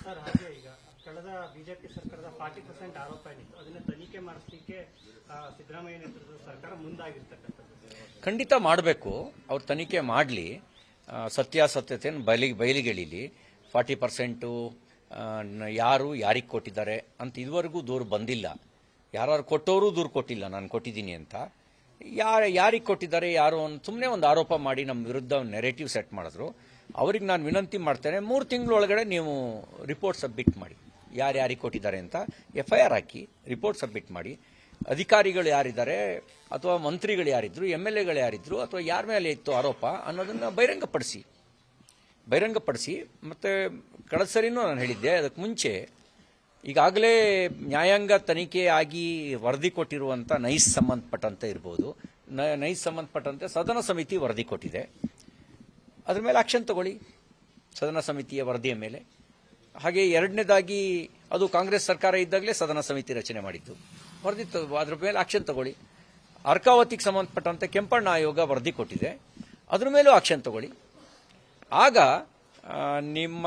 Sir ಹಾಗೆ ಈಗ ಕಳೆದ ಬಿಜೆಪಿ ಸರ್ಕಾರದ 40% ಆರೋಪ ಏನಿತ್ತು ಅದನ್ನ ತನಿಖೆ ಮಾಡಿಸಲಿಕ್ಕೆ ಸಿದ್ದರಾಮಯ್ಯ ನೇತೃತ್ವದ ಸರ್ಕಾರ ಮುಂದಾಗಿರ್ತಕ್ಕಂಥದ್ದು. ಖಂಡಿತ ಮಾಡಬೇಕು. ಅವ್ರು ತನಿಖೆ ಮಾಡಲಿ, ಸತ್ಯಾಸತ್ಯತೆಯನ್ನು ಬಯಲಿಗೆಳೀಲಿ. 40% ಯಾರು ಯಾರಿಗೆ ಕೊಟ್ಟಿದ್ದಾರೆ ಅಂತ ಇದುವರೆಗೂ ದೂರು ಬಂದಿಲ್ಲ. ಯಾರು ಕೊಟ್ಟವರು ದೂರು ಕೊಟ್ಟಿಲ್ಲ ನಾನು ಕೊಟ್ಟಿದ್ದೀನಿ ಅಂತ. ಯಾರಿಗೆ ಕೊಟ್ಟಿದ್ದಾರೆ ಯಾರು ಸುಮ್ಮನೆ ಒಂದು ಆರೋಪ ಮಾಡಿ ನಮ್ಮ ವಿರುದ್ಧ ನೆರೇಟಿವ್ ಸೆಟ್ ಮಾಡಿದ್ರು. ಅವ್ರಿಗೆ ನಾನು ವಿನಂತಿ ಮಾಡ್ತೇನೆ, 3 ತಿಂಗಳೊಳಗಡೆ ನೀವು ರಿಪೋರ್ಟ್ ಸಬ್ಮಿಟ್ ಮಾಡಿ, ಯಾರ್ಯಾರಿಗೆ ಕೊಟ್ಟಿದ್ದಾರೆ ಅಂತ FIR ಹಾಕಿ ರಿಪೋರ್ಟ್ ಸಬ್ಮಿಟ್ ಮಾಡಿ. ಅಧಿಕಾರಿಗಳು ಯಾರಿದ್ದಾರೆ ಅಥವಾ ಮಂತ್ರಿಗಳು ಯಾರಿದ್ರು, MLAಗಳು ಯಾರಿದ್ರು ಅಥವಾ ಯಾರ ಮೇಲೆ ಇತ್ತು ಆರೋಪ ಅನ್ನೋದನ್ನು ಬಹಿರಂಗಪಡಿಸಿ. ಮತ್ತು ಕಳೆದ ಸರಿನೂ ನಾನು ಹೇಳಿದ್ದೆ, ಅದಕ್ಕೆ ಮುಂಚೆ ಈಗಾಗಲೇ ನ್ಯಾಯಾಂಗ ತನಿಖೆ ಆಗಿ ವರದಿ ಕೊಟ್ಟಿರುವಂಥ ನೈಸ್ ಸಂಬಂಧಪಟ್ಟಂತೆ ಇರ್ಬೋದು, ನೈಸ್ ಸಂಬಂಧಪಟ್ಟಂತೆ ಸದನ ಸಮಿತಿ ವರದಿ ಕೊಟ್ಟಿದೆ. ಅದ್ರ ಮೇಲೆ ಆಕ್ಷನ್ ತಗೊಳ್ಳಿ, ಸದನ ಸಮಿತಿಯ ವರದಿಯ ಮೇಲೆ. ಹಾಗೆ ಎರಡನೇದಾಗಿ ಅದು ಕಾಂಗ್ರೆಸ್ ಸರ್ಕಾರ ಇದ್ದಾಗಲೇ ಸದನ ಸಮಿತಿ ರಚನೆ ಮಾಡಿದ್ದು, ವರದಿ ಅದ್ರ ಮೇಲೆ ಆಕ್ಷನ್ ತಗೊಳ್ಳಿ. ಅರ್ಕಾವತಿಗೆ ಸಂಬಂಧಪಟ್ಟಂತೆ ಕೆಂಪಣ್ಣ ಆಯೋಗ ವರದಿ ಕೊಟ್ಟಿದೆ, ಅದ್ರ ಮೇಲೂ ಆಕ್ಷನ್ ತಗೊಳ್ಳಿ. ಆಗ ನಿಮ್ಮ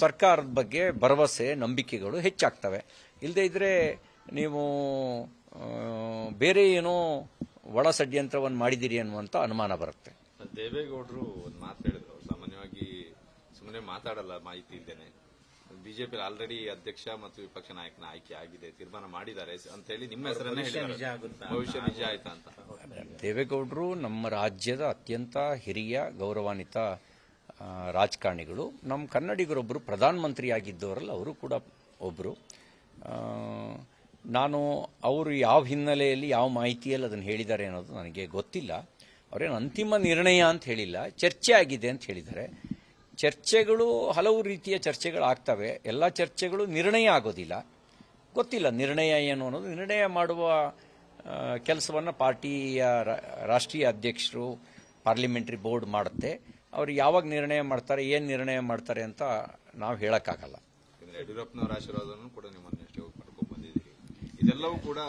ಸರ್ಕಾರದ ಬಗ್ಗೆ ಭರವಸೆ ನಂಬಿಕೆಗಳು ಹೆಚ್ಚಾಗ್ತವೆ. ಇಲ್ಲದೇ ಇದ್ರೆ ನೀವು ಬೇರೆ ಏನೋ ಒಳ ಷಡ್ಯಂತ್ರವನ್ನು ಮಾಡಿದಿರಿ ಅನ್ನುವಂಥ ಅನುಮಾನ ಬರುತ್ತೆ. ದೇವೇಗೌಡರು ಒಂದು ಮಾತು ಹೇಳಿದ್ರು, ಸಾಮಾನ್ಯವಾಗಿ ಸುಮ್ಮನೆ ಮಾತಾಡಲ್ಲ, ಮಾಹಿತಿ ಇದ್ದೇನೆ. ಬಿಜೆಪಿ ಆಲ್ರೆಡಿ ಅಧ್ಯಕ್ಷ ಮತ್ತು ವಿಪಕ್ಷ ನಾಯಕನ ಆಯ್ಕೆ ಆಗಿದೆ, ತೀರ್ಮಾನ ಮಾಡಿದ್ದಾರೆ ಅಂತ ಹೇಳಿ ನಿಮ್ಮ ಹೆಸರನ್ನೇ ಹೇಳಿದ್ದಾರೆ. ಭವಿಷ್ಯ ನಿಜ ಆಯ್ತಾ ಅಂತ. ದೇವೇಗೌಡರು ನಮ್ಮ ರಾಜ್ಯದ ಅತ್ಯಂತ ಹಿರಿಯ ಗೌರವಾನ್ವಿತ ರಾಜಕಾರಣಿಗಳು. ನಮ್ಮ ಕನ್ನಡಿಗರೊಬ್ಬರು ಪ್ರಧಾನಮಂತ್ರಿ ಆಗಿದ್ದವರಲ್ಲ, ಅವರು ಕೂಡ ಒಬ್ಬರು. ನಾನು ಅವರು ಯಾವ ಹಿನ್ನೆಲೆಯಲ್ಲಿ ಯಾವ ಮಾಹಿತಿಯಲ್ಲಿ ಅದನ್ನು ಹೇಳಿದ್ದಾರೆ ಅನ್ನೋದು ನನಗೆ ಗೊತ್ತಿಲ್ಲ. ಅವರೇನು ಅಂತಿಮ ನಿರ್ಣಯ ಅಂತ ಹೇಳಿಲ್ಲ, ಚರ್ಚೆ ಆಗಿದೆ ಅಂತ ಹೇಳಿದ್ದಾರೆ. ಚರ್ಚೆಗಳು ಹಲವು ರೀತಿಯ ಚರ್ಚೆಗಳಾಗ್ತವೆ, ಎಲ್ಲ ಚರ್ಚೆಗಳು ನಿರ್ಣಯ ಆಗೋದಿಲ್ಲ. ಗೊತ್ತಿಲ್ಲ ನಿರ್ಣಯ ಏನು ಅನ್ನೋದು. ನಿರ್ಣಯ ಮಾಡುವ ಕೆಲಸವನ್ನು ಪಾರ್ಟಿಯ ರಾಷ್ಟ್ರೀಯ ಅಧ್ಯಕ್ಷರು, ಪಾರ್ಲಿಮೆಂಟರಿ ಬೋರ್ಡ್ ಮಾಡುತ್ತೆ. ಅವರು ಯಾವಾಗ ನಿರ್ಣಯ ಮಾಡ್ತಾರೆ, ಏನು ನಿರ್ಣಯ ಮಾಡ್ತಾರೆ ಅಂತ ನಾವು ಹೇಳಕ್ಕಾಗಲ್ಲ. ಯಡಿಯೂರಪ್ಪನವರ ಆಶೀರ್ವಾದವನ್ನು ಕೂಡ ನಿಮ್ಮನ್ನಷ್ಟೇ ಪಡ್ಕೊಂಡು ಬಂದಿದ್ದೀರಿ. ಇದೆಲ್ಲವೂ ಕೂಡ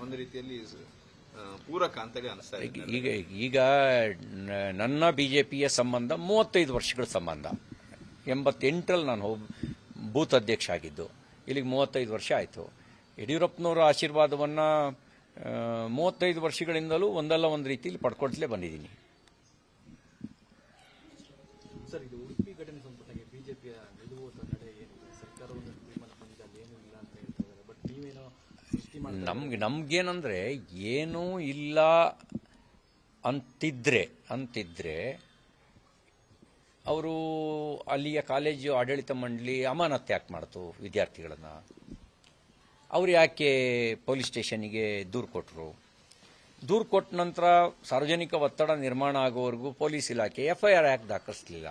ಒಂದು ರೀತಿಯಲ್ಲಿ ಪೂರಕ ಅಂತೇಳಿ ಅನಿಸ್ತಾ ಇದೆ. ಈಗ ನನ್ನ ಬಿಜೆಪಿಯ ಸಂಬಂಧ 35 ವರ್ಷಗಳ ಸಂಬಂಧ. 88ರಲ್ಲಿ ನಾನು ಬೂತ್ ಅಧ್ಯಕ್ಷ ಆಗಿದ್ದು, ಇಲ್ಲಿಗೆ 35 ವರ್ಷ ಆಯಿತು. ಯಡಿಯೂರಪ್ಪನವರ ಆಶೀರ್ವಾದವನ್ನು 35 ವರ್ಷಗಳಿಂದಲೂ ಒಂದಲ್ಲ ಒಂದು ರೀತಿಯಲ್ಲಿ ಪಡ್ಕೊಳ್ತಲೇ ಬಂದಿದ್ದೀನಿ. ಸರ್, ಇದು ಉಡುಪಿ ಘಟನೆ ಸಂಬಂಧವಾಗಿ ಬಿಜೆಪಿಯ ನಿಲುವು ನಡೆ ಏನಿದೆ? ಸರ್ಕಾರವನ್ನು ತೀರ್ಮಾನ ಬಂದಿದ್ದಲ್ಲಿ ಏನೂ ಇಲ್ಲ ಅಂತ ಹೇಳ್ತಿದ್ದಾರೆ, ಬಟ್ ನೀವೇನೋ ಸೃಷ್ಟಿ ಮಾಡಿ ನಮ್ಗೇನಂದ್ರೆ ಏನೂ ಇಲ್ಲ ಅಂತಿದ್ರೆ ಅವರು ಅಲ್ಲಿಯ ಕಾಲೇಜು ಆಡಳಿತ ಮಂಡಳಿ ಅಮಾನತು ಯಾಕೆ ಮಾಡ್ತು ವಿದ್ಯಾರ್ಥಿಗಳನ್ನು? ಅವ್ರು ಯಾಕೆ ಪೊಲೀಸ್ ಸ್ಟೇಷನ್ಗೆ ದೂರು ಕೊಟ್ಟರು? ದೂರು ಕೊಟ್ಟ ನಂತರ ಸಾರ್ವಜನಿಕ ಒತ್ತಡ ನಿರ್ಮಾಣ ಆಗೋವರೆಗೂ ಪೊಲೀಸ್ ಇಲಾಖೆ FIR ಯಾಕೆ ದಾಖಲಿಸಲಿಲ್ಲ?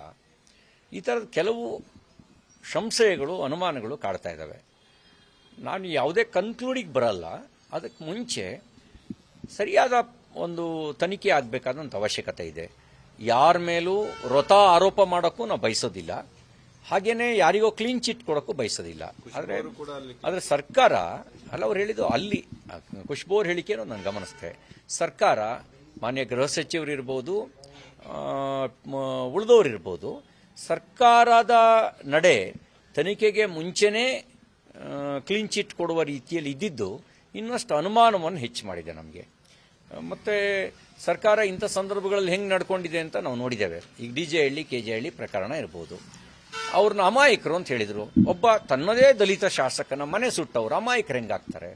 ಈ ಥರದ ಕೆಲವು ಸಂಶಯಗಳು, ಅನುಮಾನಗಳು ಕಾಡ್ತಾ ಇದ್ದಾವೆ. ನಾನು ಯಾವುದೇ ಕನ್ಕ್ಲೂಡಿಗೆ ಬರಲ್ಲ. ಅದಕ್ಕೆ ಮುಂಚೆ ಸರಿಯಾದ ಒಂದು ತನಿಖೆ ಆಗಬೇಕಾದಂಥ ಅವಶ್ಯಕತೆ ಇದೆ. ಯಾರ ಮೇಲೂ ಆರೋಪ ಮಾಡೋಕ್ಕೂ ನಾವು ಬಯಸೋದಿಲ್ಲ, ಹಾಗೇನೆ ಯಾರಿಗೋ ಕ್ಲೀನ್ ಚಿಟ್ ಕೊಡೋಕ್ಕೂ ಬಯಸೋದಿಲ್ಲ. ಆದರೆ ಸರ್ಕಾರ ಅವ್ರು ಹೇಳಿದ್ದು ಅಲ್ಲಿ ಖುಷ್ಬು ಅವ್ರ ಹೇಳಿಕೆನೂ ನಾನು ಗಮನಿಸಿದೆ. ಸರ್ಕಾರ, ಮಾನ್ಯ ಗೃಹ ಸಚಿವರು ಇರ್ಬೋದು, ಉಳಿದವರು ಇರ್ಬೋದು, ಸರ್ಕಾರದ ನಡೆ ತನಿಖೆಗೆ ಮುಂಚೆನೇ ಕ್ಲೀನ್ ಚಿಟ್ ಕೊಡುವ ರೀತಿಯಲ್ಲಿ ಇದ್ದಿದ್ದು ಇನ್ನಷ್ಟು ಅನುಮಾನವನ್ನು ಹೆಚ್ಚು ಮಾಡಿದೆ ನಮಗೆ. ಮತ್ತು ಸರ್ಕಾರ ಇಂಥ ಸಂದರ್ಭಗಳಲ್ಲಿ ಹೆಂಗೆ ನಡ್ಕೊಂಡಿದೆ ಅಂತ ನಾವು ನೋಡಿದ್ದೇವೆ. ಈಗ DJ ಹಳ್ಳಿ KJ ಹಳ್ಳಿ ಪ್ರಕರಣ ಇರ್ಬೋದು. ಅವ್ರನ್ನ ಅಮಾಯಕರು ಅಂತ ಹೇಳಿದರು. ಒಬ್ಬ ತನ್ನದೇ ದಲಿತ ಶಾಸಕನ ಮನೆ ಸುಟ್ಟವ್ರು ಅಮಾಯಕರು ಹೆಂಗಾಗ್ತಾರೆ?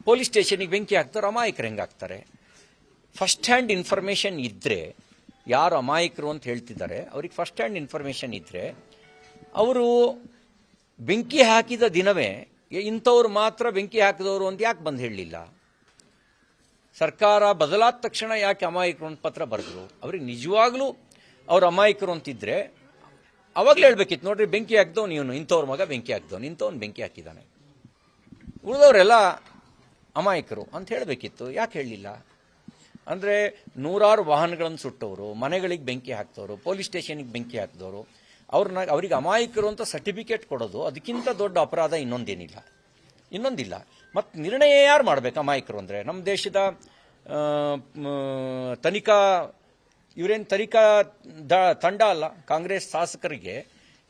ಪೊಲೀಸ್ ಸ್ಟೇಷನ್ಗೆ ಬೆಂಕಿ ಹಾಕ್ತಾರೆ, ಅಮಾಯಕರು ಹೆಂಗಾಗ್ತಾರೆ? ಫಸ್ಟ್ ಹ್ಯಾಂಡ್ ಇನ್ಫಾರ್ಮೇಷನ್ ಇದ್ದರೆ, ಯಾರು ಅಮಾಯಕರು ಅಂತ ಹೇಳ್ತಿದ್ದಾರೆ ಅವ್ರಿಗೆ ಫಸ್ಟ್ ಹ್ಯಾಂಡ್ ಇನ್ಫಾರ್ಮೇಷನ್ ಇದ್ದರೆ, ಅವರು ಬೆಂಕಿ ಹಾಕಿದ ದಿನವೇ ಇಂಥವ್ರು ಮಾತ್ರ ಬೆಂಕಿ ಹಾಕಿದವರು ಅಂತ ಯಾಕೆ ಬಂದು ಹೇಳಲಿಲ್ಲ? ಸರ್ಕಾರ ಬದಲಾದ ತಕ್ಷಣ ಯಾಕೆ ಅಮಾಯಕರು ಅಂತ ಪತ್ರ ಬರೆದ್ರು? ಅವ್ರಿಗೆ ನಿಜವಾಗ್ಲೂ ಅವ್ರು ಅಮಾಯಕರು ಅಂತಿದ್ರೆ ಅವಾಗಲೇ ಹೇಳ್ಬೇಕಿತ್ತು, ನೋಡ್ರಿ ಬೆಂಕಿ ಹಾಕಿದವ್ ನೀನು, ಇಂಥವ್ರ ಮಗ ಬೆಂಕಿ ಹಾಕಿದವನು, ಇಂಥವ್ನು ಬೆಂಕಿ ಹಾಕಿದ್ದಾನೆ, ಉಳಿದವರೆಲ್ಲ ಅಮಾಯಕರು ಅಂತ ಹೇಳಬೇಕಿತ್ತು. ಯಾಕೆ ಹೇಳಲಿಲ್ಲ? ಅಂದರೆ ನೂರಾರು ವಾಹನಗಳನ್ನು ಸುಟ್ಟವರು, ಮನೆಗಳಿಗೆ ಬೆಂಕಿ ಹಾಕ್ತವರು, ಪೊಲೀಸ್ ಸ್ಟೇಷನ್ಗೆ ಬೆಂಕಿ ಹಾಕಿದವರು, ಅವ್ರಿಗೆ ಅಮಾಯಕರು ಅಂತ ಸರ್ಟಿಫಿಕೇಟ್ ಕೊಡೋದು ಅದಕ್ಕಿಂತ ದೊಡ್ಡ ಅಪರಾಧ ಇನ್ನೊಂದಿಲ್ಲ. ಮತ್ತು ನಿರ್ಣಯ ಯಾರು ಮಾಡಬೇಕು ಅಮಾಯಕರು ಅಂದರೆ? ನಮ್ಮ ದೇಶದ ಇವರೇನು ತನಿಖಾ ತಂಡ ಅಲ್ಲ. ಕಾಂಗ್ರೆಸ್ ಶಾಸಕರಿಗೆ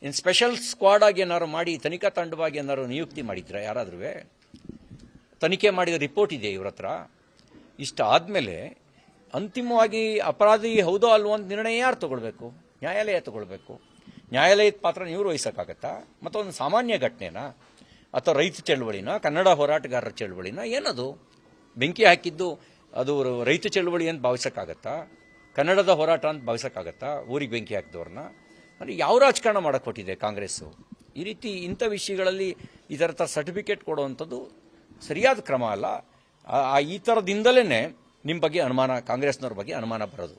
ಇನ್ನು ಸ್ಪೆಷಲ್ ಸ್ಕ್ವಾಡ್ ಆಗಿ ಏನಾದ್ರು ಮಾಡಿ ತನಿಖಾ ತಂಡವಾಗಿ ಏನಾದ್ರು ನಿಯುಕ್ತಿ ಮಾಡಿದ್ರೆ ಯಾರಾದ್ರೂ ತನಿಖೆ ಮಾಡಿದ ರಿಪೋರ್ಟ್ ಇದೆ ಇವ್ರ ಹತ್ರ. ಇಷ್ಟ ಆದಮೇಲೆ ಅಂತಿಮವಾಗಿ ಅಪರಾಧಿ ಹೌದೋ ಅಲ್ವೋ ಅಂತ ನಿರ್ಣಯ ಯಾರು ತಗೊಳ್ಬೇಕು? ನ್ಯಾಯಾಲಯ ತಗೊಳ್ಬೇಕು. ನ್ಯಾಯಾಲಯದ ಪಾತ್ರ ನೀವು ವಹಿಸೋಕ್ಕಾಗತ್ತಾ? ಮತ್ತೊಂದು ಸಾಮಾನ್ಯ ಘಟನೆನಾ ಅಥವಾ ರೈತ ಚಳವಳಿನ, ಕನ್ನಡ ಹೋರಾಟಗಾರರ ಚಳವಳಿನ? ಏನದು ಬೆಂಕಿ ಹಾಕಿದ್ದು ಅದು ರೈತ ಚಳವಳಿ ಅಂತ ಭಾವಿಸೋಕ್ಕಾಗತ್ತಾ? ಕನ್ನಡದ ಹೋರಾಟ ಅಂತ ಭಾವಿಸೋಕ್ಕಾಗತ್ತಾ ಊರಿಗೆ ಬೆಂಕಿ ಹಾಕಿದವ್ರನ್ನ? ಅಂದರೆ ಯಾವ ರಾಜಕಾರಣ ಮಾಡಕ್ಕೆ ಕೊಟ್ಟಿದೆ ಕಾಂಗ್ರೆಸ್ಸು? ಈ ರೀತಿ ಇಂಥ ವಿಷಯಗಳಲ್ಲಿ ಇದರ ಸರ್ಟಿಫಿಕೇಟ್ ಕೊಡುವಂಥದ್ದು ಸರಿಯಾದ ಕ್ರಮ ಅಲ್ಲ. ಈ ಥರದಿಂದಲೇ ನಿಮ್ಮ ಬಗ್ಗೆ ಅನುಮಾನ, ಕಾಂಗ್ರೆಸ್ನವ್ರ ಬಗ್ಗೆ ಅನುಮಾನ ಬರೋದು.